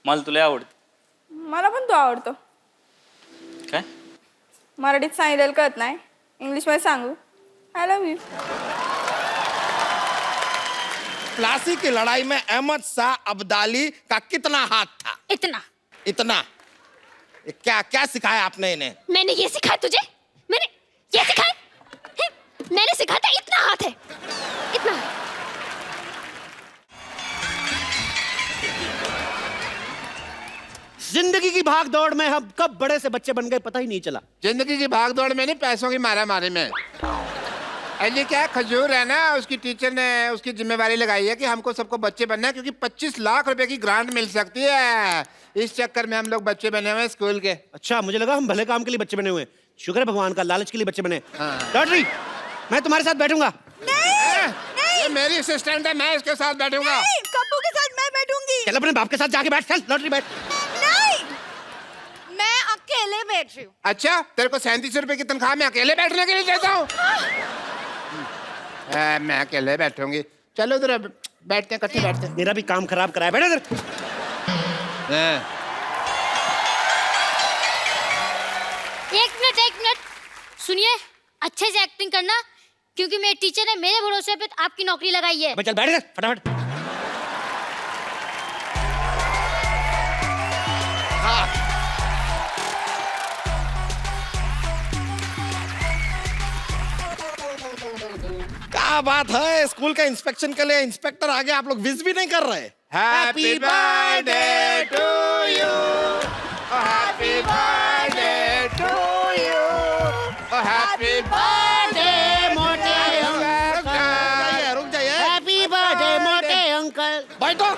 मला तुला आवडते. मला पण तू आवडतो. काय? मराठीत सांगितलेलं कळत नाही, इंग्लिशमध्ये सांगू? I love you. प्लासी की लड़ाई में अहमद शाह अब्दाली का कितना हाथ था? इतना। इतना? क्या क्या सिखाया आपने इन्हें? मैंने ये सिखाया तुझे? मैंने ये सिखाया? मैंने सिखाया था इतना हाथ है, इतना। जिंदगी की भाग दौड़ में हम कब बड़े से बच्चे बन गए पता ही नहीं चला। जिंदगी की भाग दौड़ में नहीं, पैसों की मारा मारी में। ये क्या खजूर है ना, उसकी टीचर ने उसकी जिम्मेवारी लगाई है कि हमको सबको बच्चे बनना है, क्योंकि 25 लाख रुपए की ग्रांट मिल सकती है। इस चक्कर में हम लोग बच्चे बने हुए हैं स्कूल के। अच्छा, मुझे लगा हम भले काम के लिए बच्चे बने हुए हैं। शुक्र है भगवान का, लालच के लिए बच्चे बने। हाँ। लॉटरी, मैं तुम्हारे साथ बैठूंगा। ये मेरी असिस्टेंट है, मैं इसके साथ बैठूंगा। कप्पू के साथ मैं बैठूंगी। चल अपने बाप के साथ जाके बैठ, चल लॉटरी बैठ। नहीं, मैं अकेले बैठ रही हूँ। अच्छा, तेरे को 37 रुपए की तनख्वाह मैं अकेले बैठने के लिए देता हूँ? मैं अकेले बैठूंगी। चलो उधर बैठते हैं, इकट्ठे बैठते हैं। मेरा भी काम खराब कराया, बैठ इधर। एक मिनट सुनिए, अच्छे से एक्टिंग करना, क्योंकि मेरे टीचर ने मेरे भरोसे पे आपकी नौकरी लगाई है। चल बैठ इधर फटाफट। क्या बात है, स्कूल का इंस्पेक्शन के लिए इंस्पेक्टर आ गया, आप लोग विश भी नहीं कर रहे? Happy birthday to you, happy birthday to you, happy birthday मोटे अंकल। रुक जाइए। हैप्पी बर्थडे मोटे अंकल। बैठो।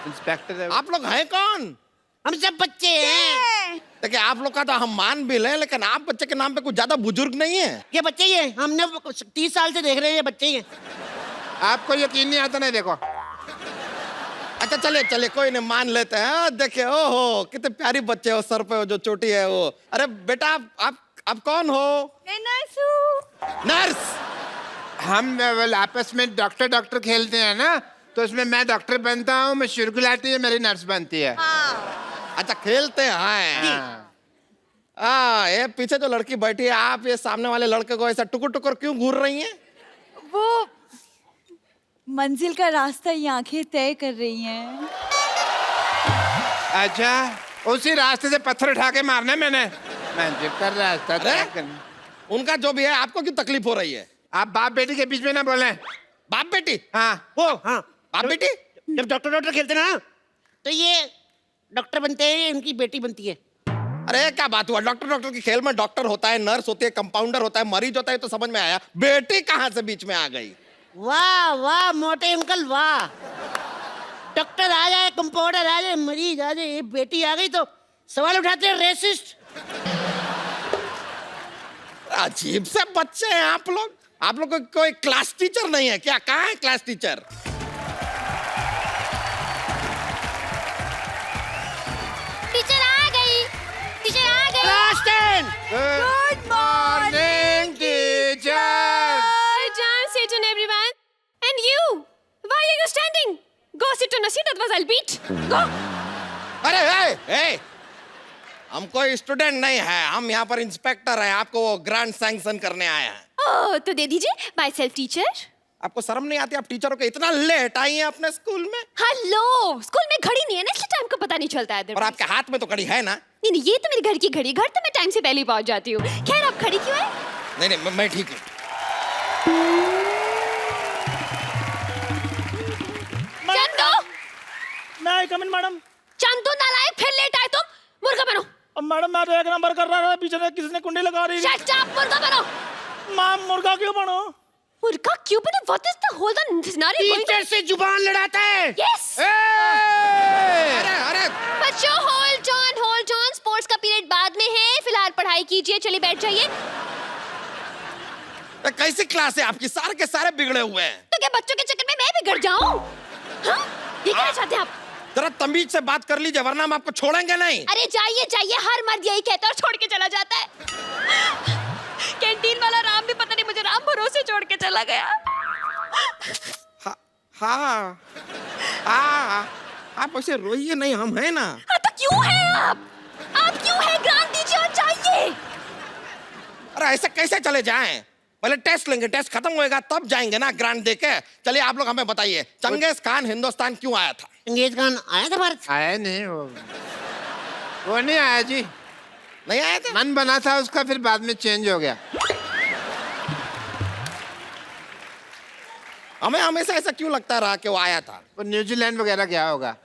इंस्पेक्टर आप लोग हैं कौन? हम सब बच्चे हैं। देखिए, आप लोग का तो हम मान भी लें, लेकिन आप बच्चे के नाम पे कुछ ज्यादा बुजुर्ग नहीं है। ये बच्चे ही हैं, हमने 30 साल से देख रहे हैं, ये बच्चे ही हैं। आपको यकीन नहीं आता? नहीं देखो। अच्छा चलिए चलिए, कोई नहीं, मान लेते हैं। देखिए, ओहो कितने प्यारी बच्चे हो, सर पे जो चोटी है वो। अरे बेटा, आप कौन हो? मैं नर्स हूँ। नर्स? हम आपस में डॉक्टर खेलते हैं ना, तो उसमें मैं डॉक्टर बनता हूँ, मैं शुरुलाती है, मेरी नर्स बनती है। अच्छा, खेलते हैं। ये पीछे जो लड़की बैठी है, आप ये सामने वाले लड़के को ऐसा टुकुर टुकुर क्यों घूर रही हैं? वो मंजिल का रास्ता ये आंखें तय कर रही हैं। अच्छा, उसी रास्ते से पत्थर उठा के मारना मैंने। मंजिल का रास्ता तय करना। उनका जो भी है, आपको क्यों तकलीफ हो रही है? आप बाप बेटी के बीच में ना बोलें। बाप बेटी? हाँ वो हाँ, बाप बेटी? जब डॉक्टर खेलते ना, तो ये डॉक्टर बनते हैं, इनकी बेटी बनती है। अरे क्या बात हुआ, डॉक्टर की खेल में डॉक्टर होता है, नर्स होती है, कंपाउंडर होता है, मरीज होता है, तो समझ में आया। बेटी कहाँ से बीच में आ गई? वाह वाह मोटे अंकल वाह। डॉक्टर आ जाए, कंपाउंडर आ जाए, मरीज आ जाए, ये बेटी आ गई तो सवाल उठाते हैं रेसिस्ट। अजीब से बच्चे हैं आप लोग। आप लोग को कोई क्लास टीचर नहीं है क्या? कहाँ है क्लास टीचर? टीचर आ गई, टीचर आ गई। Class 10। Good morning teacher. Jam sit on everyone. And you, why are you standing? Go sit on a seat, otherwise I'll beat. Go. अरे हम कोई स्टूडेंट नहीं है, हम यहाँ पर इंस्पेक्टर हैं, आपको वो ग्रांट सैंक्शन करने आए हैं। Oh, तो दे दीजिए, बाय सेल्फ टीचर। आपको शर्म नहीं आती? आप टीचरों को इतना लेट आई हैं अपने स्कूल में? हेलो, स्कूल में घड़ी नहीं है ना, इसलिए टाइम का पता नहीं चलता है। और आपके हाथ में तो घड़ी है ना? नहीं नहीं, ये तो मेरे घर की घड़ी, घर तो मैं टाइम से पहले ही पहुंच जाती हूँ। खैर, आप खड़ी क्यों है? नहीं नहीं, मैं ठीक हूँ। चंदू, मैं कम इन मैडम। चंदू नालायक, फिर लेट आए तुम। मुर्गा बनो। अब मैडम, मैं तो एक नंबर कर रहा था, पीछे से किसी ने कुंडी लगा रही थी। शट अप, मुर्गा बनो। मैम, मुर्गा क्यों बनो? मुर्गा क्यों बनो? What is the whole scenario? Teacher से जुबान लड़ाता है। Yes. अरे अरे, बच्चों, hold on. स्पोर्ट्स का पीरियड बाद में है, फिलहाल पढ़ाई कीजिए। चलिए बैठ जाइए। कैसी क्लास है आपकी? सारे के सारे बिगड़े हुए हैं। तो क्या बच्चों के चक्कर में मैं बिगड़ जाऊं? हाँ? ये क्या चाहते हैं आप? जरा तमीज से बात कर लीजिए, वरना हम आपको छोड़ेंगे नहीं। अरे जाइए, हर मर्द यही कहता है और छोड़ के चला जाता है। कैंटीन वाला राम भी पता नहीं मुझे राम भरोसे छोड़ के चला गया। हाँ हाँ हाँ आप ऐसे रोइए नहीं, हम हैं ना। हाँ तो क्यों है आप क्यों है? ग्रांट दीजिए और जाइए। अरे ऐसे कैसे चले जाएं? पहले टेस्ट लेंगे, टेस्ट खत्म होएगा तब जाएंगे ना ग्रांट देके। चलिए आप लोग हमें बताइए, चंगेज खान हिंदुस्तान क्यों आया था? चंगेज खान आया था भारत? आया नहीं वो नहीं आया जी। नहीं आया था? मन बना था उसका, फिर बाद में चेंज हो गया। हमें हमेशा ऐसा क्यों लगता रहा कि वो आया था? वो न्यूजीलैंड वगैरह गया होगा।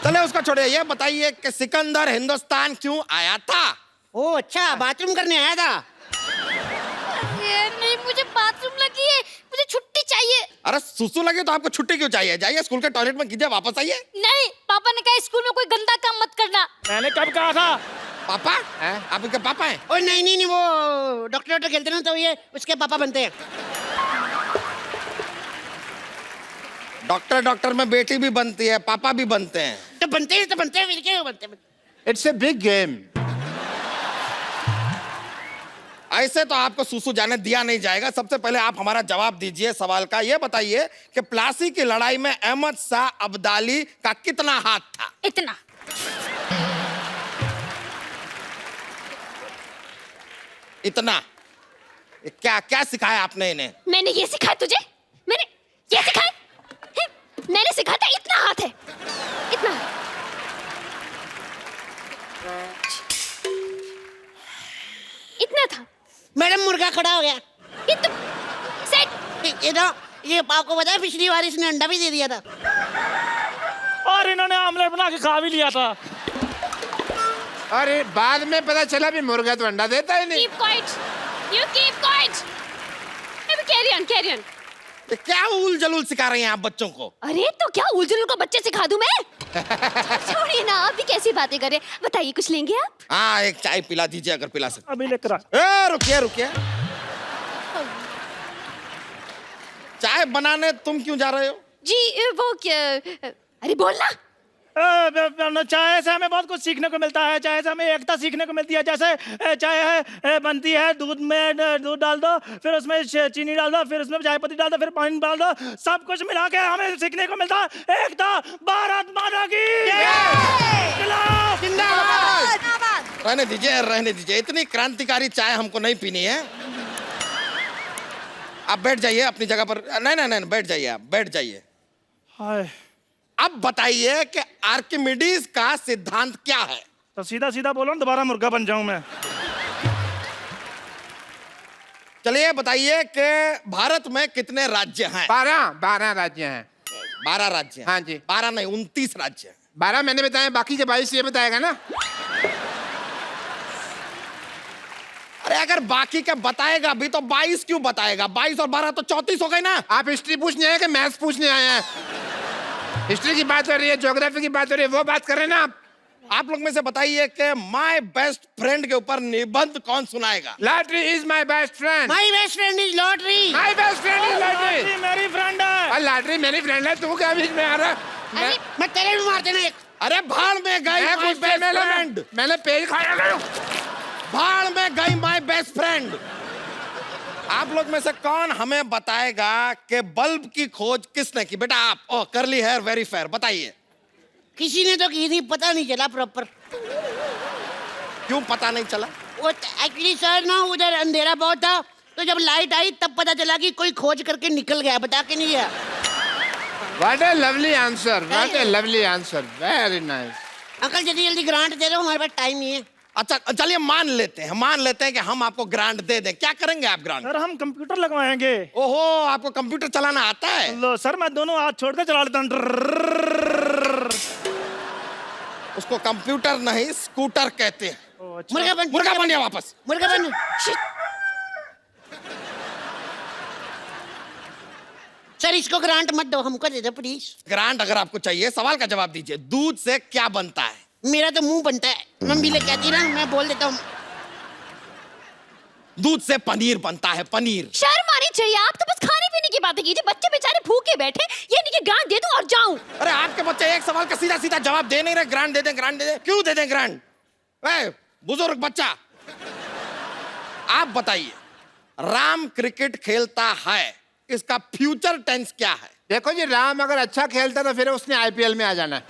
चलिए उसका छोड़िए, ये बताइए कि सिकंदर हिंदुस्तान क्यों आया था? ओ अच्छा, बाथरूम करने आया था। ये नहीं, मुझे बाथरूम लगी है, मुझे छुट्टी चाहिए। अरे सुसु लगे तो आपको छुट्टी क्यों चाहिए? जाइए स्कूल के टॉयलेट में कीजिए, वापस आइए। नहीं, पापा ने कहा स्कूल में कोई गंदा काम मत करना। मैंने कब कहा था? पापा हैं? आप इनके पापा हैं? ओ नहीं नहीं नहीं, वो डॉक्टर खेलते ना, तो ये उसके पापा बनते हैं। डॉक्टर में बेटी भी बनती है, पापा भी बनते हैं। तो बनते हैं फिर क्या बनते हैं? It's a big game. ऐसे तो आपको सुसु जाने दिया नहीं जाएगा। सबसे पहले आप हमारा जवाब दीजिए सवाल का। ये बताइए कि प्लासी की लड़ाई में अहमद शाह अब्दाली का कितना हाथ था? इतना। इतना? क्या क्या सिखाया आपने इन्हें? मैंने ये सिखाया तुझे? मैंने ये सिखाया? मैंने सिखाया था इतना हाथ है, इतना। इतना था। मैडम मुर्गा खड़ा हो गया। ये तो सेट। ये आपको पता है पिछली बार इसने अंडा भी दे दिया था। और इन्होंने आमलेट बना के खा भी लिया था। और बाद में पता चला भी मुर्गा तो अंडा देता ही नहीं। Keep quiet. You keep quiet. Maybe carry on. ये क्या उल जलूल सिखा रही हैं आप बच्चों को? अरे तो क्या उलझुल को बच्चे सिखा दूं मैं? छोड़िए ना, आप भी कैसी बातें कर रहे हैं। बताइए, कुछ लेंगे आप? हाँ, एक चाय पिला दीजिए अगर पिला सकते। अभी लेकर आ। रुकिए चाय बनाने तुम क्यों जा रहे हो? जी वो क्या? अरे बोलना। चाय से हमें बहुत कुछ सीखने को मिलता है। चाय से हमें एकता सीखने को मिलती है। जैसे चाय है बनती है, दूध में दूध डाल दो, फिर उसमें चीनी डाल दो, फिर उसमें चाय पत्ती डाल दो, फिर पानी डाल दो, सब कुछ मिला के हमें सीखने को मिलता है। एकता, भारत माता की रहने दीजिए, इतनी क्रांतिकारी चाय हमको नहीं पीनी है। आप बैठ जाइए अपनी जगह पर। नहीं, बैठ जाइए, आप बैठ जाइए। हाय, अब बताइए कि आर्किमिडीज का सिद्धांत क्या है? तो सीधा बोलो ना, दोबारा मुर्गा बन जाऊं मैं। चलिए बताइए कि भारत में कितने राज्य हैं? 12 राज्य हैं। 12 राज्य हैं। हाँ जी। 12 नहीं, 29 राज्य हैं। 12 मैंने बताया, बाकी के 22 ये बताएगा ना। अरे अगर बाकी का बताएगा भी तो 22 क्यों बताएगा? 22 और 12 तो 34 हो गए ना। आप हिस्ट्री पूछने आए कि मैथ्स पूछने आए हैं? हिस्ट्री की बात हो रही है, ज्योग्राफी की बात हो रही है, वो बात कर रहे हैं ना आप लोग में से बताइए कि माय बेस्ट फ्रेंड के ऊपर निबंध कौन सुनाएगा? Lottery is my best friend. My best friend is lottery. My best friend is lottery. मेरी फ्रेंड है। और लॉटरी मेरी फ्रेंड है, तू क्या बीच में आ रहा? मैं तेरे भी मार देना एक। अरे भाड़ में गई माय बेस्ट फ्रेंड। मैंने पेज खाया। भाड़ में गई माय बेस्ट फ्रेंड। आप लोग में से कौन हमें बताएगा कि बल्ब की खोज किसने की? बेटा आप। ओह, करली हेयर वेरी फेयर, बताइए। किसी ने तो की थी, पता नहीं चला प्रॉपर। क्यों पता नहीं चला? वो एक्चुअली सर ना, उधर अंधेरा बहुत था, तो जब लाइट आई तब पता चला कि कोई खोज करके निकल गया, बता के नहीं गया। What a lovely answer. What a lovely answer. Very nice. Uncle जल्दी ग्रांट दे दो, हमारे पास टाइम नहीं है। अच्छा चलिए मान लेते हैं कि हम आपको ग्रांट दे दें। क्या करेंगे आप ग्रांट? सर हम कंप्यूटर लगवाएंगे। ओहो, आपको कंप्यूटर चलाना आता है? लो सर, मैं दोनों हाथ छोड़कर चला लेता हूँ। उसको कंप्यूटर नहीं स्कूटर कहते हैं। अच्छा। मुर्गा बन गया वापस। मुर्गा बन। सर इसको ग्रांट मत दो, हमको दे दो प्लीज। ग्रांट अगर आपको चाहिए, सवाल का जवाब दीजिए। दूध से क्या बनता है? मेरा तो मुंह बनता है, मम्मी ले कहती ना, मैं बोल देता हूँ। दूध से पनीर बनता है, पनीर। शर्म आनी चाहिए, आप तो बस खाने पीने की बातें कीजिए। बच्चे बेचारे भूखे बैठे, ये नहीं कि ग्रांट दे दूं और जाऊं। अरे आपके बच्चे एक सवाल का सीधा जवाब दे नहीं रहे। ग्रांट दे दें। क्यों दे दें ग्रांट? बुजुर्ग बच्चा, आप बताइए, राम क्रिकेट खेलता है, इसका फ्यूचर टेंस क्या है? देखो जी, राम अगर अच्छा खेलता तो फिर उसने आईपीएल में आ जाना।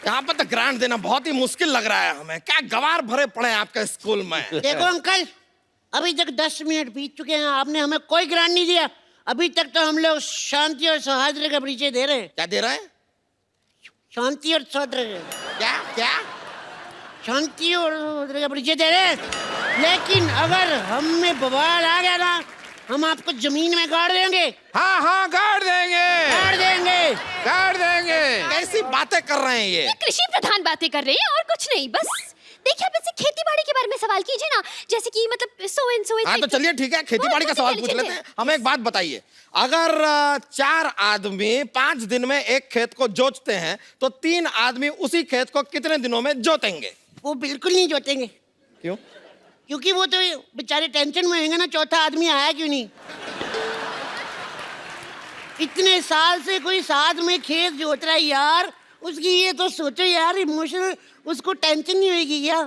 यहाँ पर तो ग्रांट देना बहुत ही मुश्किल लग रहा है हमें। क्या गवार भरे पड़े हैं आपके स्कूल में। देखो अंकल, अभी तक 10 मिनट बीत चुके हैं, आपने हमें कोई ग्रांट नहीं दिया। अभी तक तो हम लोग शांति और सौहार्द का परिचय दे रहे हैं। क्या दे रहा है? शांति और सौहार्द। क्या क्या? शांति और सौहार्द का परिचय दे रहे हैं। लेकिन अगर हम में बवाल आ गया ना, हम आपको जमीन में गाड़ देंगे। हाँ हाँ, गाड़ देंगे, गाड़ देंगे, गाड़ देंगे। कैसी बातें कर रहे हैं ये? कृषि प्रधान बातें कर रहे हैं और कुछ नहीं। बस देखिए, आप ऐसे खेती बाड़ी के बारे में सवाल कीजिए ना, जैसे कि मतलब सो एंड सो। हाँ तो चलिए ठीक है, खेती बाड़ी का सवाल पूछ लेते हैं। हमें एक बात बताइए, अगर 4 आदमी 5 दिन में एक खेत को जोतते हैं तो 3 आदमी उसी खेत को कितने दिनों में जोतेंगे? वो बिल्कुल नहीं जोतेंगे। क्यों? क्योंकि वो तो बेचारे टेंशन में होंगे ना, चौथा आदमी आया क्यों नहीं। इतने साल से कोई साथ में खेत जोत रहा है यार, उसकी ये तो सोचो यार, इमोशनल उसको टेंशन नहीं होगी क्या?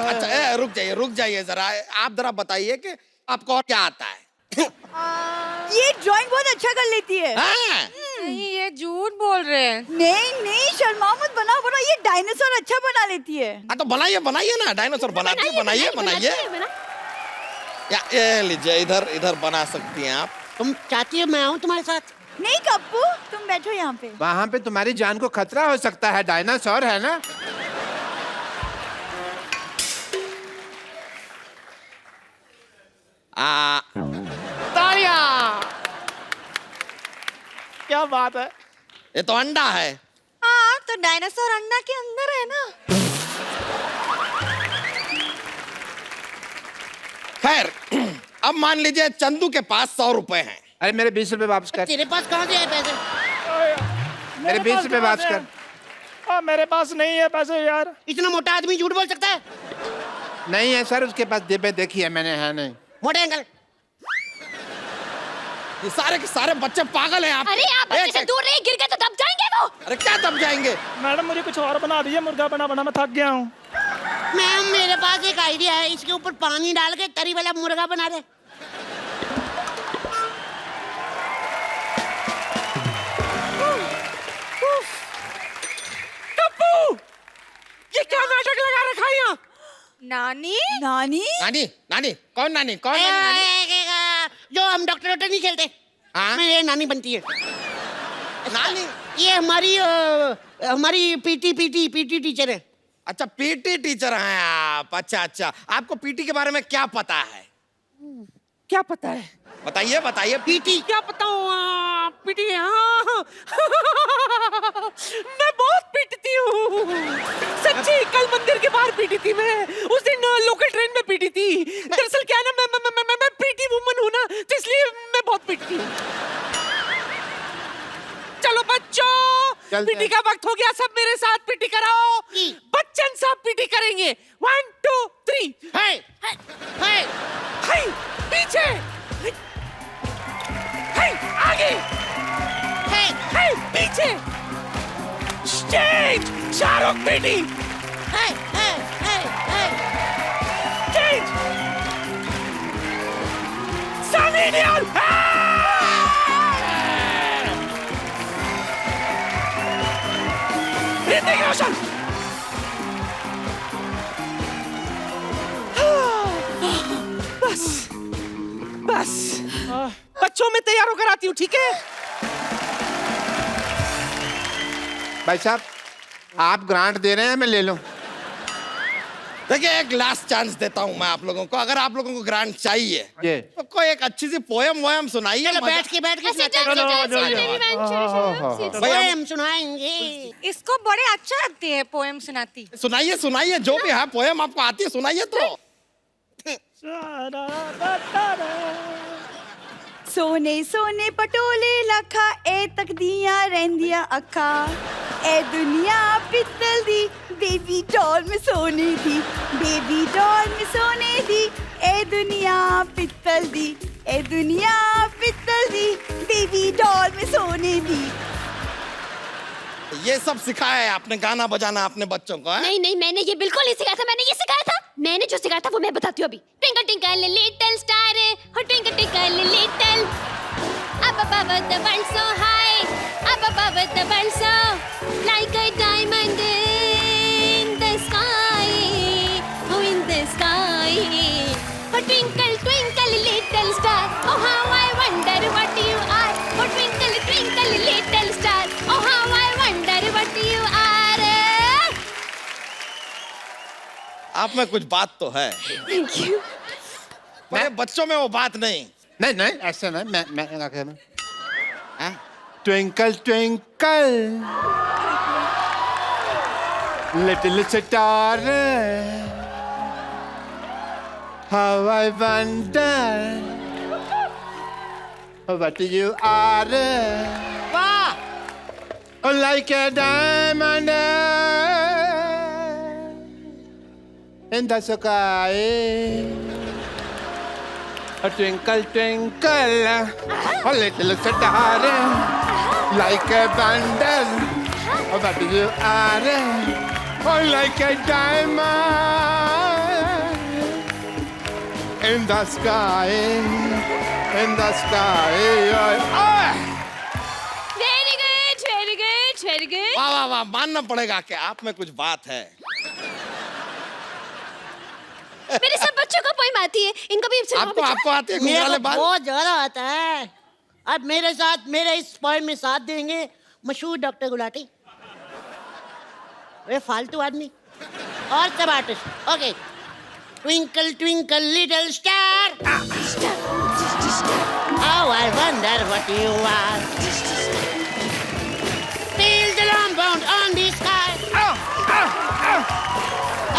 अच्छा रुक जाइए जरा, आप जरा बताइए कि आपको और क्या आता है? ये ड्राइंग बहुत अच्छा कर लेती है। हाँ? नहीं, ये झूठ बोल रहे हैं। नहीं शर्मा मत, बनाओ ये डायनासोर अच्छा बना लेती है। हाँ तो बनाइए ना, डायनासोर बनाती है, बनाइए। ये लीजिए, इधर बना सकती हैं आप। तुम चाहती हो मैं आऊँ तुम्हारे साथ? नहीं कप्पू, तुम बैठो यहाँ पे। वहां पे तुम्हारी जान को खतरा हो सकता है, डायनासोर है ना। तालियां! क्या बात है। ये तो अंडा है। हाँ, तो डायनासोर अंडा के अंदर है ना। खैर, अब मान लीजिए चंदू के पास 100 रुपए हैं। अरे मेरे 20 रुपए वापस कर। तेरे पास कहाँ से आए पैसे? मेरे 20 रुपए वापस कर। मेरे पास नहीं है पैसे यार। इतना मोटा आदमी झूठ बोल सकता है? नहीं है सर, उसके पास जेबें देखी है मैंने, है नहीं। मोटे अंकल, ये सारे के सारे बच्चे पागल हैं आप। अरे आप बच्चे से दूर रहिए, गिर गए तो दब जाएंगे वो। अरे क्या दब जाएंगे? मैडम मुझे कुछ और बना दीजिए, मुर्गा बना मैं थक गया हूँ। मैम मेरे पास एक आइडिया है, इसके ऊपर पानी डाल के तरी वाला मुर्गा बना दे। ये क्या नाटक लगा रखा है यहाँ? नानी नानी कौन नानी? जो हम डॉक्टर नहीं खेलते, हाँ? मेरी नानी बनती है। नानी? ये हमारी पीटी टीचर है। अच्छा, पीटी टीचर हैं आप। अच्छा, आपको पीटी के बारे में क्या पता है? क्या पता है? बताइए। पीटी क्या बताऊँ? पीटी, हाँ। मैं बहुत पीटती हूँ सच्ची। कल मंदिर के बाहर पीटी थी मैं, उस दिन लोकल ट्रेन में पीटी थी। दरअसल क्या है ना, मैं पीटी वुमन हूँ ना, तो इसलिए मैं बहुत पीटती हूँ। चलो बच्चों, पीटी का वक्त हो गया, सब मेरे साथ पीटी कराओ। बच्चन साहब पीटी करेंगे। 1 2 3। हाय पीछे, हाय आगे, हाय पीछे। Stage Shahrukh PT. Stage Sunny Deol. Hrithik Roshan. बस बच्चों में तैयार होकर आती हूँ, ठीक है? भाई साहब, आप ग्रांट दे रहे हैं, मैं ले लूं? देखिए, एक लास्ट चांस देता हूँ मैं आप लोगों को। अगर आप लोगों को ग्रांट चाहिए तो कोई एक अच्छी सी पोयम सुनाइए। बैठ के पोएम सुनाएंगे। इसको बड़े अच्छा आती है पोएम सुनाती। सुनाइए, जो भी है पोयम आपको आती है, सुनाइए तो। सोने पटोले लखा, ए तकदियां रहंदियां अखा। ए दुनिया पित्तल दी, बेबी डॉल में सोने दी, बेबी डॉल में सोने दी। ए दुनिया पित्तल दी, ए दुनिया पित्तल दी, बेबी डॉल में सोने दी। ये सब सिखाया है आपने, गाना बजाना अपने बच्चों को? नहीं नहीं, मैंने ये बिल्कुल नहीं सिखाया था। मैंने ये सिखाया था, मैंने जो सिखाया था वो मैं बताती हूँ अभी। ट्विंकल ट्विंकल लिटिल स्टार, हो twinkle twinkle little, up above the world so high, up above the world so like a diamond in the sky, oh in the sky. Oh twinkle twinkle little star, oh how I wonder what you are. Oh twinkle twinkle little star, oh how I wonder what you are. आप में कुछ बात तो है। Thank you. मेरे बच्चों में वो बात नहीं। नहीं नहीं, ऐसे नहीं। मैं क्या कह रहा हूँ? Twinkle twinkle little star, how I wonder what you are. वाह! Like a diamond in the sky, a twinkle twinkle, a little star, like a bundle, what you are, oh like a diamond in the sky, in the sky. Very good, very good, very good. वाह वाह वाह, मानना पड़ेगा कि आप में कुछ बात है। मेरे सब बच्चों को पोइम आती है, इनको भी आपको आती है मेरे घुंघराले को बाल? बहुत ज्यादा आता है। अब मेरे साथ मेरे इस पॉइंट में साथ देंगे मशहूर डॉक्टर गुलाटी, वे फालतू आदमी और सब artist. Okay, twinkle twinkle little star, how I wonder what you are, feel the long bound on the sky,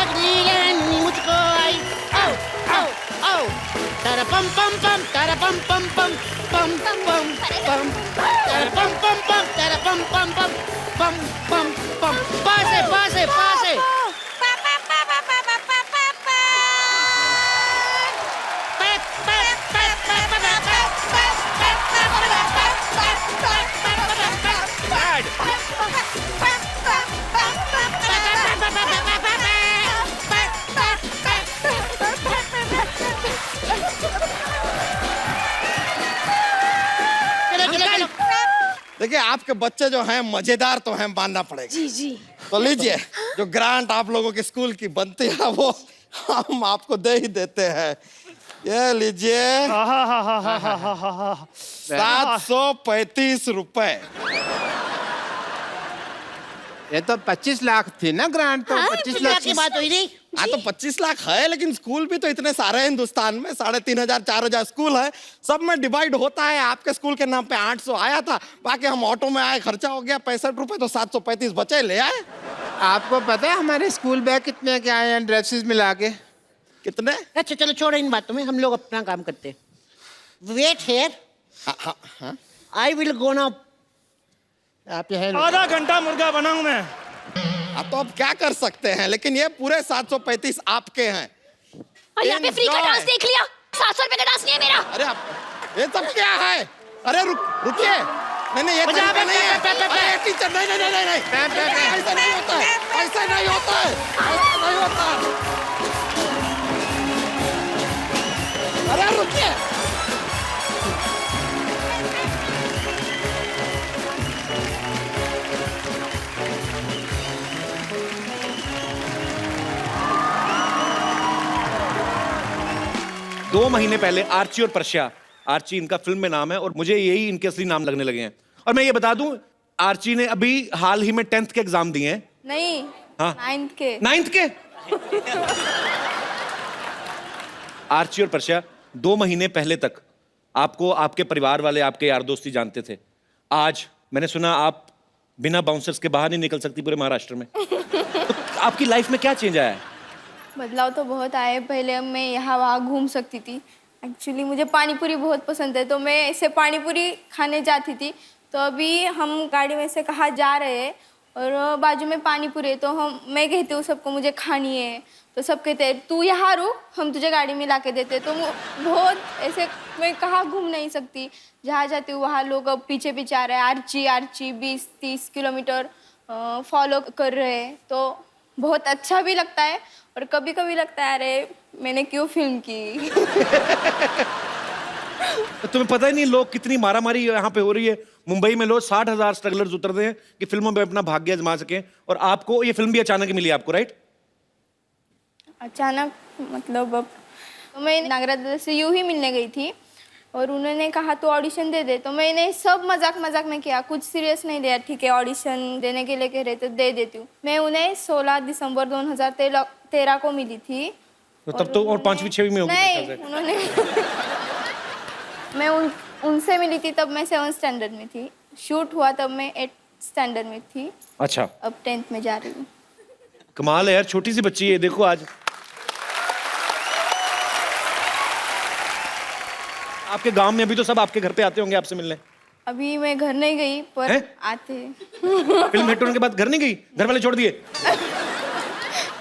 अगली लाइन मुझको आई, ओ ओ ओ, तारा पम पम पम, तारा पम पम पम, पम पम पम, तारा पम पम पम, तारा पम पम पम, पम पम पम। पासे पासे पासे, देखिए आपके बच्चे जो हैं मजेदार तो हैं, मानना पड़ेगा। जी जी। तो लीजिए, जो ग्रांट आप लोगों के स्कूल की बनती है वो हम आपको दे ही देते हैं। ये लीजिए, 735 रुपए। ये तो 25 लाख थी ना ग्रांट, तो 25 लाख की बात हुई नहीं। हाँ तो 25 लाख है, लेकिन स्कूल भी तो इतने सारे हैं हिंदुस्तान में, 3500 4000 स्कूल है, सब में डिवाइड होता है। आपके स्कूल के नाम पे 800 आया था, बाकी हम ऑटो में आए, खर्चा हो गया 65 रुपए, तो 735 बचे, ले आए। आपको पता है हमारे स्कूल बैग कितने के आए हैं ड्रेसेस मिला के? कितने? अच्छा चलो छोड़ो इन बातों में, हम लोग अपना काम करते हैं। Wait here, I will go now. आप ये आधा घंटा मुर्गा बनाऊं मैं। हाँ तो अब क्या कर सकते हैं, लेकिन ये पूरे 735 आपके हैं। और यहाँ पे फ्री का Enjoy. डांस देख लिया, 700 रुपए का डांस नहीं है मेरा। अरे आप ये सब क्या है? अरे रुकिए, नहीं ये तरीका नहीं है। अरे टीचर, नहीं नहीं नहीं नहीं, ऐसा नहीं होता है, ऐसा नहीं होता है, ऐसा नहीं होता है। अरे रुकिए, 2 महीने पहले आर्ची और पर्शिया, आर्ची इनका फिल्म में नाम है और मुझे यही इनके असली नाम लगने लगे हैं। और मैं ये बता दूं, आर्ची ने अभी हाल ही में 10th के एग्जाम दिए हैं। नहीं, हाँ 9th के। 9th के? आर्ची और पर्शिया 2 महीने पहले तक आपको आपके परिवार वाले, आपके यार दोस्त ही जानते थे। आज मैंने सुना आप बिना बाउंसर्स के बाहर नहीं निकल सकती पूरे महाराष्ट्र में। तो आपकी लाइफ में क्या चेंज आया है? बदलाव तो बहुत आए। पहले मैं यहाँ वहाँ घूम सकती थी। एक्चुअली मुझे पानी पूरी बहुत पसंद है, तो मैं ऐसे पानी पूरी खाने जाती थी। तो अभी हम गाड़ी में से कहाँ जा रहे हैं और बाजू में पानी पूरी है, तो मैं कहती हूँ सबको मुझे खानी है, तो सब कहते हैं तू यहाँ रुक, हम तुझे गाड़ी में ला के देते। तो बहुत ऐसे मैं कहाँ घूम नहीं सकती, जहाँ जाती हूँ वहाँ लोग अब पीछे पीछे आ रहे हैं। आर्ची 20-30 किलोमीटर फॉलो कर रहे हैं तो बहुत अच्छा भी लगता है और कभी कभी लगता है अरे मैंने क्यों फिल्म की। तो तुम्हें पता ही नहीं लोग कितनी मारामारी यहाँ पे हो रही है। मुंबई में लोग 60,000 स्ट्रगलर्स उतरते हैं कि फिल्मों में अपना भाग्य आजमा सकें, और आपको ये फिल्म भी अचानक ही मिली आपको, राइट? अचानक मतलब अब तो मैं नागराज से यूं ही मिलने गई थी और उन्होंने कहा तो ऑडिशन दे दे, तो मैंने सब मजाक मजाक में किया, कुछ सीरियस नहीं लिया। ठीक है ऑडिशन देने के लिए कह रहे तो दे देती हूँ। मैं उन्हें 16 दिसंबर 2013 को मिली थी। तो तब तो और 5वीं 6वीं में होगी नहीं उन्होंने मैं उनसे मिली थी तब मैं 7th स्टैंडर्ड में थी। शूट हुआ तब मैं 8th स्टैंडर्ड में थी। अच्छा, अब 10th में जा रही हूँ। कमाल है यार, छोटी सी बच्ची है, देखो आज आपके गांव में अभी तो सब आपके घर पे आते होंगे आपसे मिलने। अभी मैं घर नहीं गई पर हैं? आते हैं। फिल्म हिट होने के बाद घर नहीं गई? घर वाले छोड़ दिए?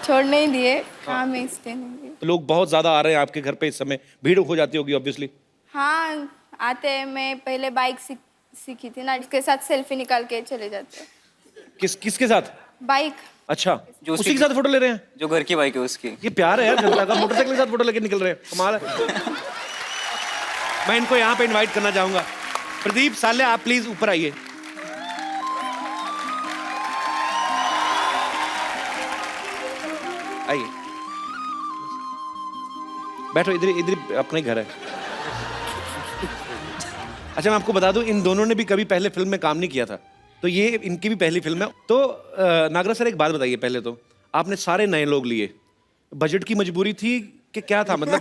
छोड़ नहीं दिए, हाँ मैं इसलिए नहीं गई। तो लोग बहुत ज्यादा आ रहे हैं आपके घर पे इस समय, भीड़ हो जाती होगी ऑब्वियसली। हाँ आते हैं। मैं पहले बाइक सीखी थी ना, इसके साथ सेल्फी निकाल के चले जाते हैं। किसके साथ? बाइक। अच्छा, जो उसी के साथ फोटो ले रहे हैं? जो घर की बाइक है उसकी। ये प्यार है यार जनता का, मोटरसाइकिल के साथ फोटो लेके निकल रहे हैं, कमाल है। मैं इनको यहाँ पे इनवाइट करना चाहूंगा। प्रदीप साले आप प्लीज ऊपर आइए। आइए, बैठो, इधर इधर अपना ही घर है। अच्छा मैं आपको बता दूं, इन दोनों ने भी कभी पहले फिल्म में काम नहीं किया था, तो ये इनकी भी पहली फिल्म है। तो नागराज सर एक बात बताइए, पहले तो आपने सारे नए लोग लिए, बजट की मजबूरी थी कि क्या था, मतलब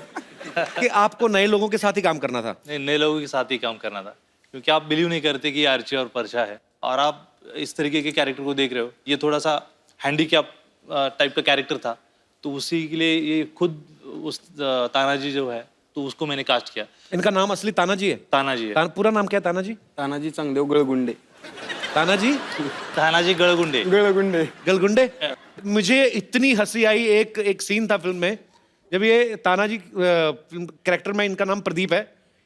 कि आपको नए लोगों के साथ ही काम करना था? नहीं, नए लोगों के साथ ही काम करना था, क्योंकि आप बिलीव नहीं करते कि आर्ची और परछा है और आप इस तरीके के कैरेक्टर को देख रहे हो। ये थोड़ा सा हैंडीकैप टाइप का कैरेक्टर था, तो उसी के लिए ये खुद उस तानाजी जो है तो उसको मैंने कास्ट किया। इनका नाम असली तानाजी है? तानाजी है। पूरा नाम क्या है तानाजी? तानाजी चांगदेव गळगुंडे। तानाजी? तानाजी गळगुंडे। गळगुंडे। गलगुंडे। मुझे इतनी हंसी आई, एक सीन था फिल्म में जब ये तानाजी कैरेक्टर में, इनका नाम प्रदीप है,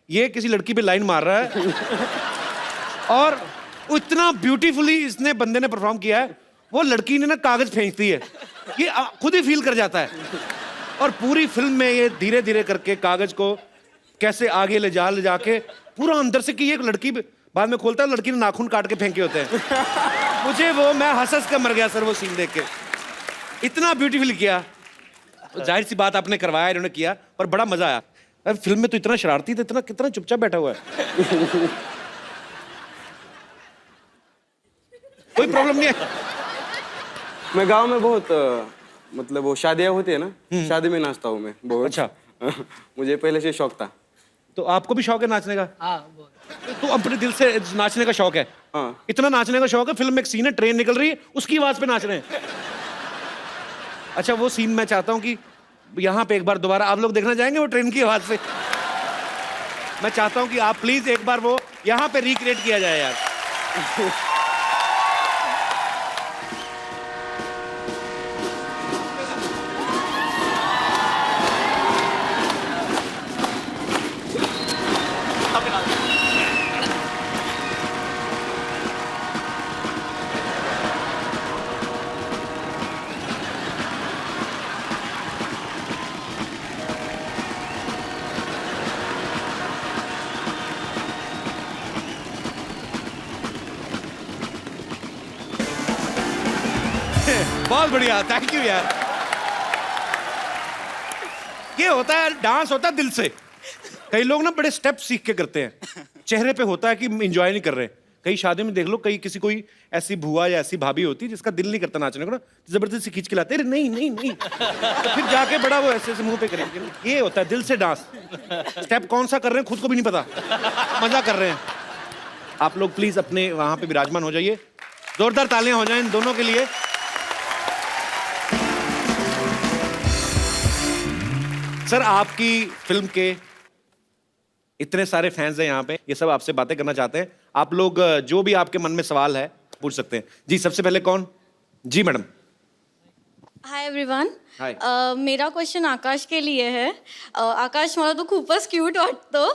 ये किसी लड़की पे लाइन मार रहा है और इतना ब्यूटीफुली इसने बंदे ने परफॉर्म किया है, वो लड़की ने ना कागज फेंकती है, ये खुद ही फील कर जाता है। और पूरी फिल्म में ये धीरे धीरे करके कागज को कैसे आगे ले जाके पूरा अंदर से, कि ये लड़की बाद में खोलता है लड़की ने नाखून काट के फेंके होते हैं। मुझे वो, मैं हंस कर मर गया सर वो सीन देख के, इतना ब्यूटीफुल किया। तो जाहिर सी बात आपने करवाया, इन्होंने किया, पर बड़ा मजा आया। अब फिल्म में तो इतना शरारती था, इतना कितना चुपचाप बैठा हुआ है। कोई प्रॉब्लम नहीं है? मैं गांव में बहुत मतलब वो शादियां होती है ना, शादी में नाचता हूँ मैं बहुत। अच्छा। मुझे पहले से शौक था। तो आपको भी शौक है नाचने का? तो अपने दिल से नाचने का शौक है? हाँ। इतना नाचने का शौक है, फिल्म में एक सीन है, ट्रेन निकल रही है, उसकी आवाज पे नाच रहे हैं। अच्छा वो सीन मैं चाहता हूँ कि यहाँ पे एक बार दोबारा आप लोग देखना चाहेंगे वो ट्रेन की आवाज से? मैं चाहता हूँ कि आप प्लीज एक बार वो यहाँ पे रिक्रिएट किया जाए यार। बहुत बढ़िया, थैंक यू यार। ये होता है, डांस होता है दिल से। कई लोग ना बड़े स्टेप सीख के करते हैं, चेहरे पे होता है कि एंजॉय नहीं कर रहे। कई शादियों में देख लो, कई किसी कोई ऐसी बुआ या ऐसी भाभी होती है जिसका दिल नहीं करता नाचने को ना, जबरदस्ती खींच के लाते, अरे नहीं नहीं नहीं, तो फिर जाके बड़ा वो ऐसे मुंह पे करेंगे। ये होता है दिल से डांस। स्टेप कौन सा कर रहे हैं खुद को भी नहीं पता, मजा कर रहे हैं। आप लोग प्लीज अपने वहां पे विराजमान हो जाइए, जोरदार तालियां हो जाएं इन दोनों के लिए। सर आपकी फिल्म के इतने सारे फैंस हैं यहाँ पे, ये सब आपसे बातें करना चाहते हैं। आप लोग जो भी आपके मन में सवाल है पूछ सकते हैं। जी सबसे पहले कौन? जी मैडम। Hi everyone. हाय। मेरा क्वेश्चन आकाश के लिए है। आकाश मला तो खूपच क्यूट वाटतो,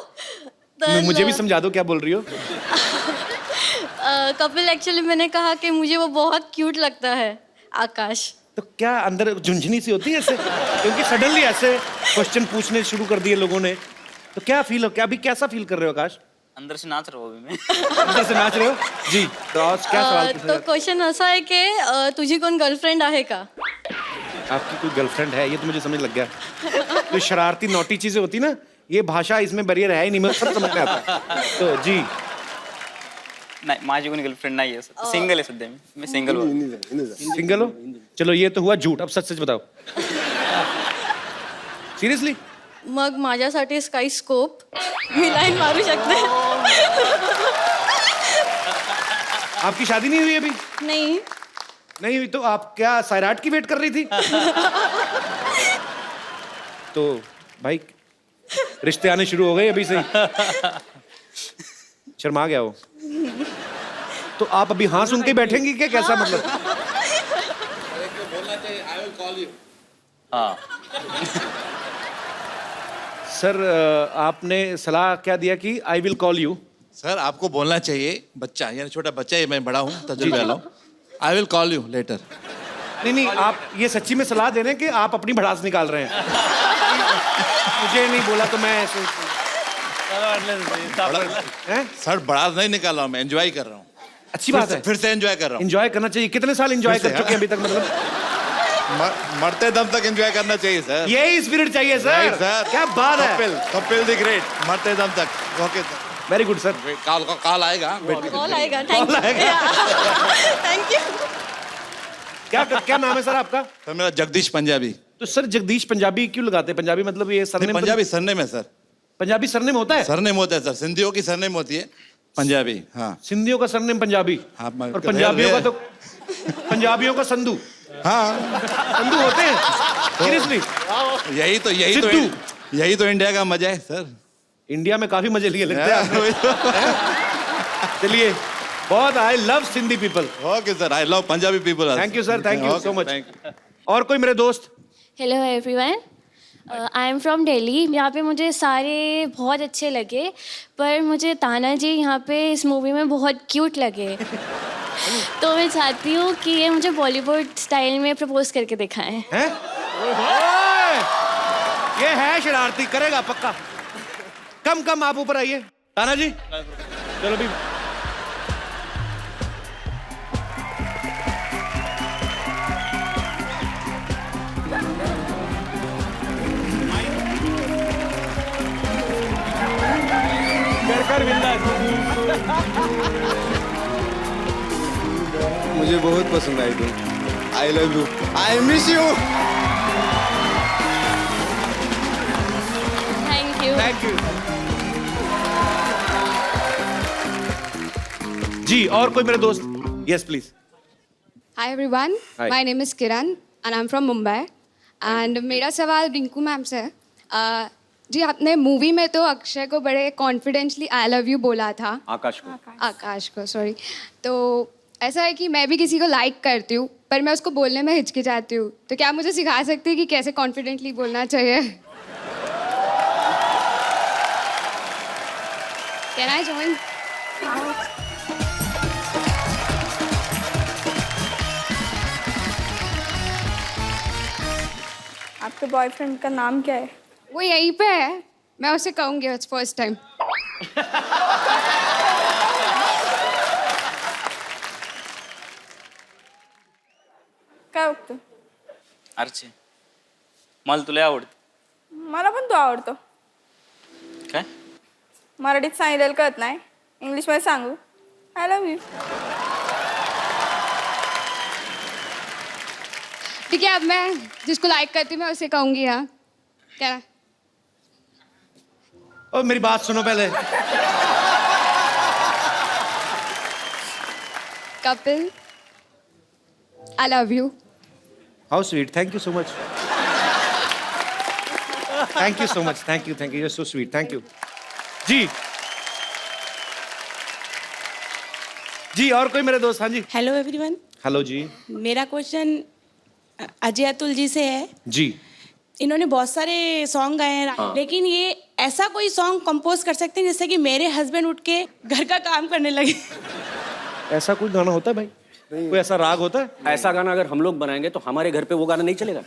तर मुझे भी समझा दो क्या बोल रही हो। कपिल एक्चुअली मैंने कहा कि मुझे वो बहुत क्यूट लगता है आकाश। तो क्या अंदर झुंझुनी सी होती है ऐसे, क्योंकि सडनली ऐसे क्वेश्चन पूछने शुरू कर दिए लोगों ने, तो क्या फील हो, क्या अभी कैसा फील कर रहे हो आकाश? अंदर से नाच रहा हूँ अभी मैं। अंदर से नाच रहे हो जी? तो आज क्या सवाल पूछा तो क्वेश्चन ऐसा है कि तुझी कोण गर्लफ्रेंड आहे का? आपकी कोई गर्लफ्रेंड है? ये तो मुझे समझ लग गया। तो शरारती नोटी चीजें होती ना, ये भाषा इसमें बैरियर है ही नहीं, मुझे सब समझ में आता है। तो जी नाही माझी कोणी गर्लफ्रेंड नाही आहे, सिंगल आहे सध्या मी सिंगल हूँ। सिंगल हो? चलो ये तो हुआ झूठ, अब सच सच बताओ। सीरियसली? मग माझ्यासाठी स्काई स्कोप मी लाईन मारू शकते? आपकी शादी नहीं हुई अभी? नहीं। नहीं हुई तो आप क्या सैराट की वेट कर रही थी? तो भाई रिश्ते आने शुरू हो गए अभी से ही। शर्मा गया वो। तो आप अभी हाँ सुन के बैठेंगी क्या, कैसा मतलब? हाँ सर आपने सलाह क्या दिया कि I will call you? Sir आपको बोलना चाहिए, बच्चा यानी छोटा बच्चा है, मैं बड़ा हूँ, तजुर्बा वाला हूँ। I will call you later. नहीं नहीं, आप ये सच्ची में सलाह दे रहे हैं कि आप अपनी भड़ास निकाल रहे हैं? मुझे नहीं बोला तो मैं ऐसे सर बड़ास नहीं निकाल रहा हूँ, मैं एंजॉय कर रहा हूँ। अच्छी बात है, फिर से एंजॉय कर रहा हूँ। एंजॉय करना चाहिए। कितने साल एंजॉय कर चुके हैं अभी तक, मतलब? मरते दम तक एंजॉय करना चाहिए सर। यही स्पिरिट चाहिए सर। क्या बात है। कपिल द ग्रेट, मरते दम तक। Okay sir, very good sir. Call आएगा। कॉल आएगा। Thank you. क्या नाम है सर आपका? सर मेरा जगदीश पंजाबी। तो सर जगदीश पंजाबी क्यों लगाते हैं? पंजाबी मतलब ये सरनेम? पंजाबी सरनेम है सर। पंजाबी सरनेम होता है? सरनेम होता है सर, सिंधियों की सरनेम होती है पंजाबी। हाँ, सिंधियों का सरनेम पंजाबी। हाँ, और पंजाबियों का तो पंजाबियों का संधू। हाँ, संधू होते हैं सीरियसली? यही तो इंडिया का मजा है सर। इंडिया में काफी मजे लिए लगते हैं। चलिए, बहुत I love Sindhi people. Okay sir, I love Punjabi people. Thank you sir, thank you so much. और कोई मेरे दोस्त? Hello everyone, I am from Delhi. यहाँ पे मुझे सारे बहुत अच्छे लगे, पर मुझे ताना जी यहाँ पे इस मूवी में बहुत क्यूट लगे। तो मैं चाहती हूँ कि ये मुझे बॉलीवुड स्टाइल में प्रपोज करके दिखाएं। हैं? ये है शरारती, करेगा पक्का। कम आप ऊपर आइए। ताना जी चलो भी। मुझे बहुत पसंद आई तुम। I love you, I miss you. Thank you. Thank you जी। और कोई मेरे दोस्त? Yes please. Hi everyone, Hi. my name is Kiran and I'm from Mumbai and मेरा सवाल रिंकू मैम से है। जी आपने मूवी में तो अक्षय को बड़े कॉन्फिडेंटली आई लव यू बोला था। आकाश को सॉरी। तो ऐसा है कि मैं भी किसी को लाइक करती हूँ पर मैं उसको बोलने में हिचकिचाती हूँ, तो क्या आप मुझे सिखा सकती है कि कैसे कॉन्फिडेंटली बोलना चाहिए? Can I join? आपके बॉयफ्रेंड का नाम क्या है? वो यहीं पे है, मैं उसे कहूँगी इट्स फर्स्ट टाइम। काय बघतो? अर्चे मला तुला आवडतं. मला पण तू आवडतो. काय? मराठीत सांगितलेलं कळत नाही, इंग्लिशमध्ये सांगू? I love you. ठीक है, अब मैं जिसको लाइक करती हूँ मैं उसे कहूँगी। हाँ क्या? और मेरी बात सुनो पहले। Kapil, I love you. How sweet, thank you so much. Thank you so much, thank you, you are so sweet, thank you जी। जी और कोई मेरे दोस्त? हाँ जी। Hello everyone. हेलो जी। मेरा क्वेश्चन अजय अतुल जी से है। जी। इन्होंने बहुत सारे सॉन्ग गाए हैं, हाँ। लेकिन ये ऐसा कोई सॉन्ग कंपोज कर सकते हैं जिससे कि मेरे हस्बैंड उठ के घर का काम करने लगे। ऐसा कोई गाना होता है भाई? कोई ऐसा राग होता है? ऐसा गाना अगर हम लोग बनाएंगे तो हमारे घर पे वो गाना नहीं चलेगा।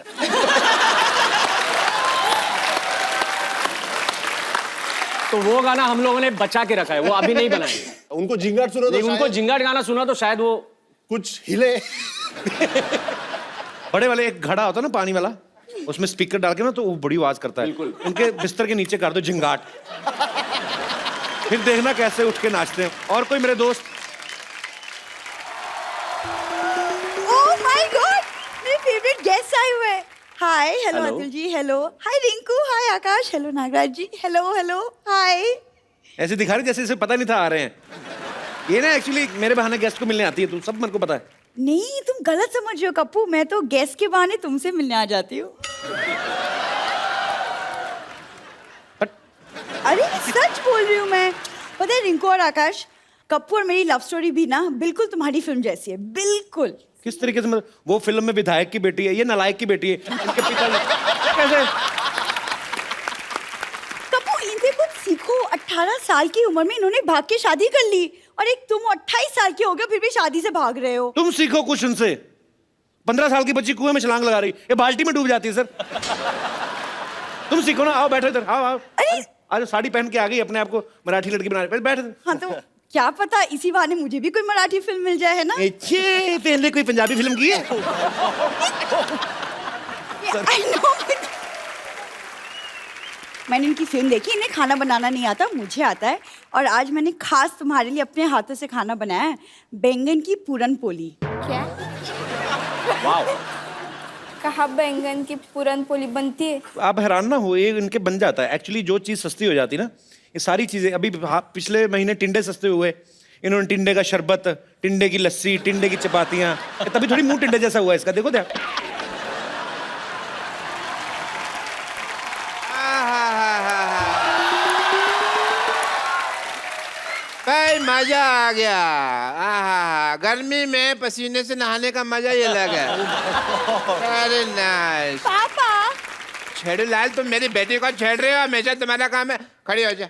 तो वो गाना हम लोगों ने बचा के रखा है, वो अभी नहीं बनाएंगे। उनको जिंगाट सुनो तो उनको जिंगाट गाना सुना तो शायद वो कुछ हिले। बड़े वाले एक घड़ा होता है ना पानी वाला, उसमें स्पीकर डाल के ना तो वो बड़ी आवाज करता है। उनके बिस्तर के नीचे कर दो जिंगाट, फिर देखना कैसे उठ के नाचते हैं। और कोई मेरे दोस्त? ओह माय गॉड, मेरे फेवरेट गेस्ट आए हुए हैं। हाय, hello Hello. Atul ji, hello, हाय रिंकू, हाय आकाश, हेलो नागराज जी, हेलो हेलो, हाय। ऐसे दिखा रही जैसे इसे पता नहीं था आ रहे हैं। ये ना एक्चुअली मेरे बहाने गेस्ट को मिलने आती है, तुम सब मेरे को पता है। नहीं, तुम गलत समझ रहे हो कप्पू, मैं तो गेस्ट के बहाने तुमसे मिलने आ जाती हूँ। अरे सच बोल रही हूँ मैं। पता है रिंकू और आकाश, कप्पू और मेरी लव स्टोरी भी ना बिल्कुल तुम्हारी फिल्म जैसी है, बिल्कुल। किस तरीके से? मतलब वो फिल्म में विधायक की बेटी है, ये नालायक की बेटी है। इनके पिता कैसे? कप्पू इनसे कुछ सीखो। 18 साल की उम्र में इन्होंने भाग के शादी कर ली, और एक तुम 28 साल के हो गए फिर भी शादी से भाग रहे हो। तुम सीखो कुछ उनसे। 15 साल की बच्ची कुएं में छलांग लगा रही, ये बाल्टी में डूब जाती है सर। तुम सीखो ना, आओ बैठो इधर, आओ आओ। आज साड़ी पहन के आ गई, अपने आप को मराठी लड़की बना रही, बैठ। हाँ तो क्या पता इसी बहाने मुझे भी कोई मराठी फिल्म मिल जाए, है ना? अच्छे, पहले कोई पंजाबी फिल्म की है? I know. मैंने इनकी फिल्म देखी, इन्हें खाना बनाना नहीं आता, मुझे आता है। और आज मैंने खास तुम्हारे लिए अपने हाथों से खाना बनाया है, बैंगन की पूरन पोली। क्या? वाओ। कहाँ बैंगन की पूरन पोली बनती है? आप हैरान ना हो, ये इनके बन जाता है। एक्चुअली जो चीज़ सस्ती हो जाती है ना, ये सारी चीज़ें। अभी पिछले महीने टिंडे सस्ते हुए, इन्होंने टिंडे का शरबत, टिंडे की लस्सी, टिंडे की चपातियाँ, तभी थोड़ी मुंह टिंडे जैसा हुआ इसका, देखो क्या। भाई मजा आ गया। आहा, गर्मी में पसीने से नहाने का मजा ही अलग है। Very nice. पापा छेड़ू लाल, तुम मेरी बेटी को छेड़ रहे हो, हमेशा तुम्हारा काम है। खड़ी हो जा,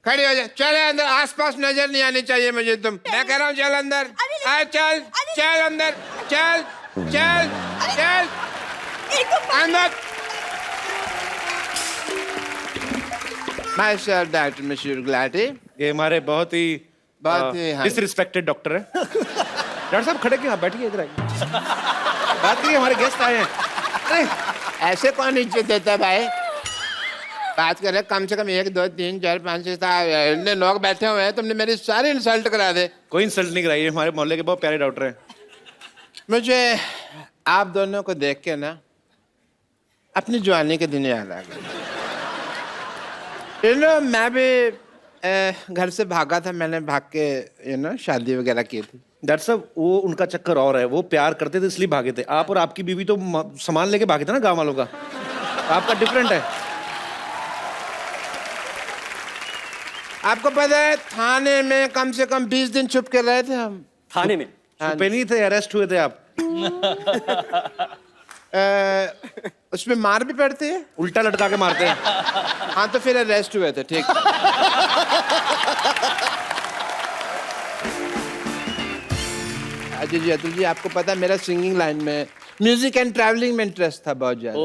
खड़ी हो जा, चल अंदर, आसपास नजर नहीं आनी चाहिए मुझे तुम। मैं कह रहा हूँ चल अंदर, आ चल, चल अंदर, चल चल चल अंदर। मास्टर डॉक्टर मिस्टर गुलाटी, ये हमारे बहुत ही डिसरिस्पेक्टेड डॉक्टर है। डॉक्टर साहब खड़े क्यों, आप बैठिए इधर आइए, बात करिए, हमारे गेस्ट आए हैं। अरे ऐसे कौन इज्जत देता है भाई? बात कर रहे, कम से कम 1 2 3 4 5 6 7 लोग बैठे हुए हैं, तुमने मेरी सारी इंसल्ट करा दे। कोई इंसल्ट नहीं कराई, हमारे मोहल्ले के बहुत प्यारे डॉक्टर हैं। मुझे आप दोनों को देख के ना अपनी जवानी के दिन याद आ गए। मैं भी घर से भागा था, मैंने भाग के शादी वगैरह की थी। डॉक्टर साहब वो उनका चक्कर और है, वो प्यार करते थे इसलिए भागे थे। आप और आपकी बीवी तो सामान लेके भागे थे ना गांव वालों का, आपका डिफरेंट है। आपको पता है थाने में कम से कम 20 दिन छुप के रहे थे हम। थाने में छुपे नहीं थे, अरेस्ट हुए थे आप। उसमें मार भी पड़ती है, उल्टा लटका के मारते हैं। हाँ तो फिर अरेस्ट हुए थे, ठीक। अजय जी, अतुल जी, आपको पता है मेरा सिंगिंग लाइन में, म्यूजिक एंड ट्रैवलिंग में इंटरेस्ट था बहुत ज्यादा।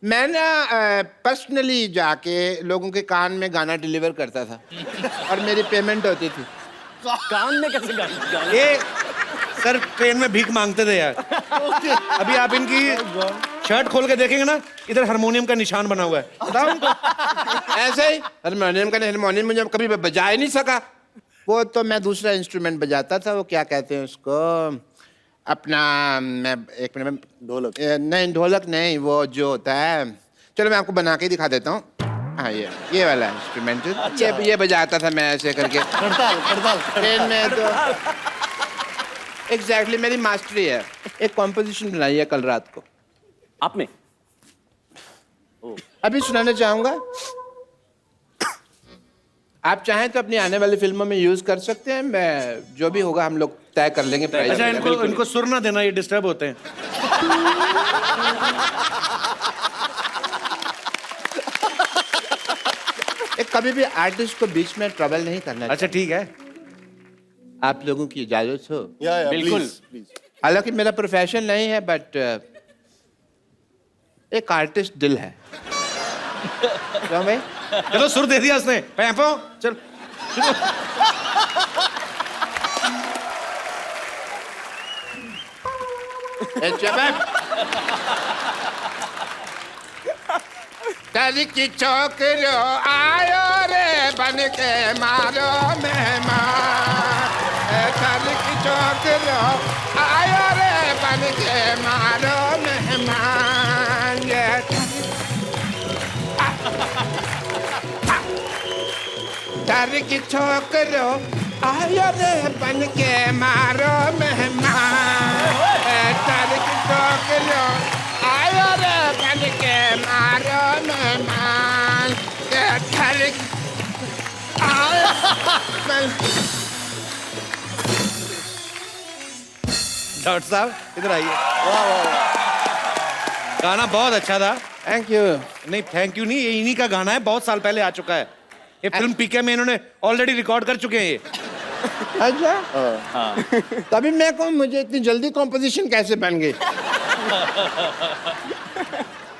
मैं ना पर्सनली जाके लोगों के कान में गाना डिलीवर करता था और मेरी पेमेंट होती थी। कान में कैसे गाना? ये सर ट्रेन में भीख मांगते थे यार। अभी आप इनकी शर्ट खोल के देखेंगे ना, इधर हारमोनियम का निशान बना हुआ है, बताओ उनको। ऐसे ही हारमोनियम मुझे कभी बजा ही नहीं सका। वो तो मैं दूसरा इंस्ट्रूमेंट बजाता था, वो क्या कहते हैं उसको, अपना, मैं एक मिनट में, ढोलक नहीं, ढोलक नहीं, वो जो होता है, चलो मैं आपको बना के दिखा देता हूँ। हाँ ये वाला इंस्ट्रूमेंट, ये बजाता था मैं ऐसे करके ट्रेन में। तो एग्जैक्टली मेरी मास्टरी है। एक कॉम्पोजिशन बनाई है कल रात को आपने, अभी सुनाना चाहूंगा। आप चाहें तो अपनी आने वाली फिल्मों में यूज कर सकते हैं, मैं जो भी होगा हम लोग तय कर लेंगे प्राइस। अच्छा, इनको सुर ना देना, ये डिस्टर्ब होते हैं। एक कभी भी आर्टिस्ट को बीच में ट्रबल नहीं करना। अच्छा ठीक है। आप लोगों की इजाजत हो? बिल्कुल। हालांकि मेरा प्रोफेशन नहीं है, बट एक आर्टिस्ट दिल है। क्यों भाई? चलो सुर दे दिया उसने। पैपो चल। डर की चौकरो आयो रे बन के मारो मेहमान। डर की चौकरो आयो रे बन के मारो मेहमान। डर की चौकरो आयो रे बन के मारो मेहमान। डर की चौकरो आयो रे बन के मारो मेहमान। डॉक्टर साहब इधर आइए। गाना बहुत अच्छा था। Thank you. नहीं थैंक यू नहीं, ये इन्हीं का गाना है, बहुत साल पहले आ चुका है। ये फिल्म पीके में इन्होंने ऑलरेडी रिकॉर्ड कर चुके हैं ये। अच्छा हाँ। तभी मैं कहूँ मुझे इतनी जल्दी कॉम्पोजिशन कैसे बन गई।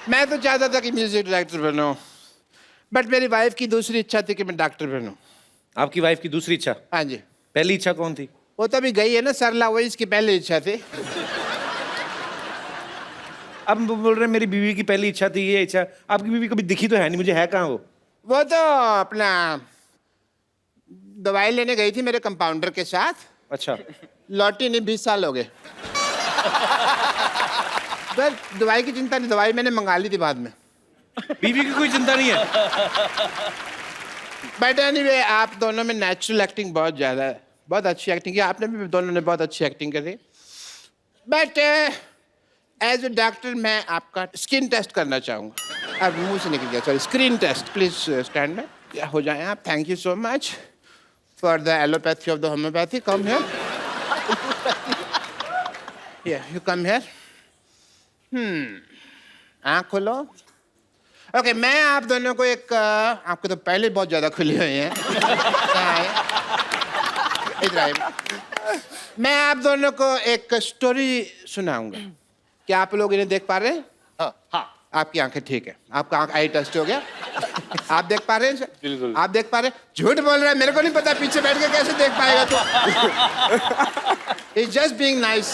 मैं तो चाहता था कि म्यूजिक डायरेक्टर बनूं, बट मेरी वाइफ की दूसरी इच्छा थी कि मैं डॉक्टर बनूं। आपकी वाइफ की दूसरी इच्छा? हाँ जी। पहली इच्छा कौन थी? वो तभी गई है ना सरला, वही इसकी पहली इच्छा थी। अब बोल रहे हैं मेरी बीवी की पहली इच्छा थी ये इच्छा। आपकी बीवी कभी दिखी तो है नहीं मुझे, है कहाँ वो? वो तो अपना दवाई लेने गई थी मेरे कंपाउंडर के साथ। अच्छा। लौटी नहीं, 20 साल हो गए। बस दवाई की चिंता नहीं, दवाई मैंने मंगा ली थी बाद में। बीवी की कोई चिंता नहीं है। बट एनीवे आप दोनों में नेचुरल एक्टिंग बहुत ज़्यादा है, बहुत अच्छी एक्टिंग की आपने भी, दोनों ने बहुत अच्छी एक्टिंग करी। बट एज ए डॉक्टर मैं आपका स्किन टेस्ट करना चाहूँगा। अब मुंह से निकल गया, sorry, screen test. Please stand में हो जाए आप। Thank you so much for the allopathy of the homeopathy. Come here, you come here. आँख खोलो। ओके, मैं आप दोनों को एक आपको तो पहले बहुत ज़्यादा खुली हुई है। इधर आइए। मैं आप दोनों को एक स्टोरी सुनाऊंगा। क्या आप लोग इन्हें देख पा रहे हैं? हाँ। आपकी आंखें ठीक है, आपका आंख आई टेस्ट हो गया। आप देख पा रहे हैं? बिल्कुल। आप देख पा रहे हैं? झूठ बोल रहा है, मेरे को नहीं पता, पीछे बैठ के कैसे देख पाएगा तू। It's just being nice.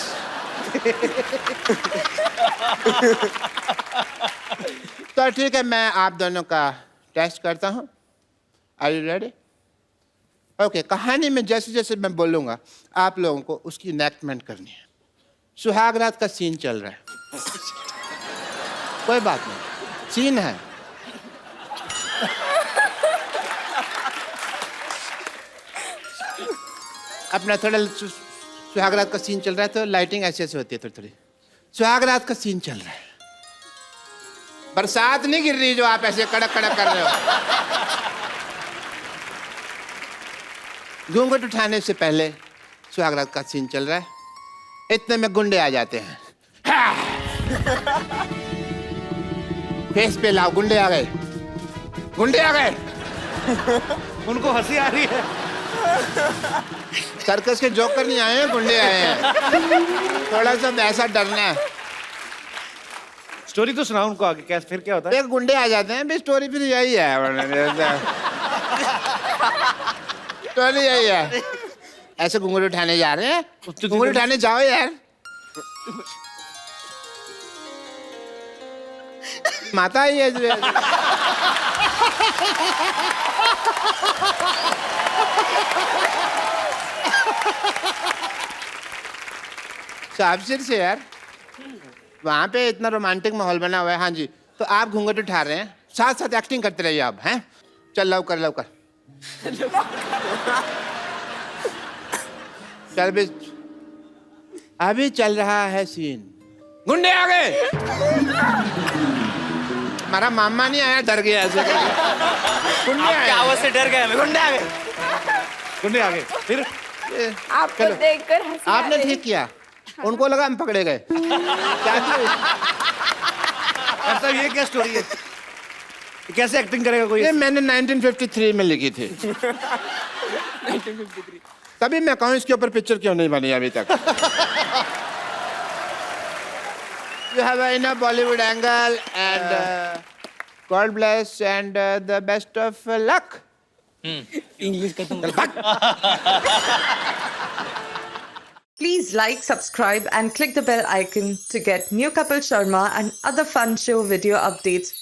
तो ठीक है, मैं आप दोनों का टेस्ट करता हूँ। Are you ready? ओके, कहानी में जैसे जैसे मैं बोलूँगा आप लोगों को उसकी इनैक्टमेंट करनी है। सुहाग रात का सीन चल रहा है। कोई बात नहीं, सीन है। अपना थोड़ा सुहाग रात का सीन चल रहा है तो लाइटिंग ऐसे ऐसे होती है थोड़ी थोड़ी। सुहाग रात का सीन चल रहा है, बरसात नहीं गिर रही जो आप ऐसे कड़क कड़क कर रहे हो। घूंघट उठाने से पहले सुहाग रात का सीन चल रहा है, इतने में गुंडे आ जाते हैं। फेस पे लाओ, गुंडे आ गए, गुंडे आ गए। उनको हंसी आ रही है। सर्कस के जोकर नहीं आए हैं, गुंडे आए हैं। थोड़ा सा वैसा डरना है। स्टोरी तो सुनाओ उनको आगे, कैसे फिर क्या होता है? एक गुंडे आ जाते हैं, भी स्टोरी फिर यही है। स्टोरी यही है। ऐसे घुंघरू उठाने जा रहे हैं, घुंघरू उठाने जाओ यार। माता ही है। साफसिर से यार, वहाँ पे इतना रोमांटिक माहौल बना हुआ है। हाँ जी, तो आप घूंघट उठा रहे हैं, साथ साथ एक्टिंग करते रहिए आप। हैं, चल लव कर, लव कर। चल भी, अभी चल रहा है सीन। गुंडे आ गए। हमारा मामा नहीं आया, डर गया ऐसे करके। गुंडे आए, आवाज से डर गया मैं। गुंडे आ गए, गुंडे आ गए। फिर आपको देखकर हंसी आ आपने रही। ठीक किया, उनको लगा हम पकड़े गए। क्या ऐसा ये क्या स्टोरी है? कैसे एक्टिंग करेगा कोई? ये मैंने 1953 में लिखी थी। तभी मैं कहूँ इसके ऊपर पिक्चर क्यों नहीं बनी अभी तक. You have enough Bollywood angle and God bless and the best of luck. English का Please like, subscribe and click the bell icon to get new Kapil Sharma and other fun show video updates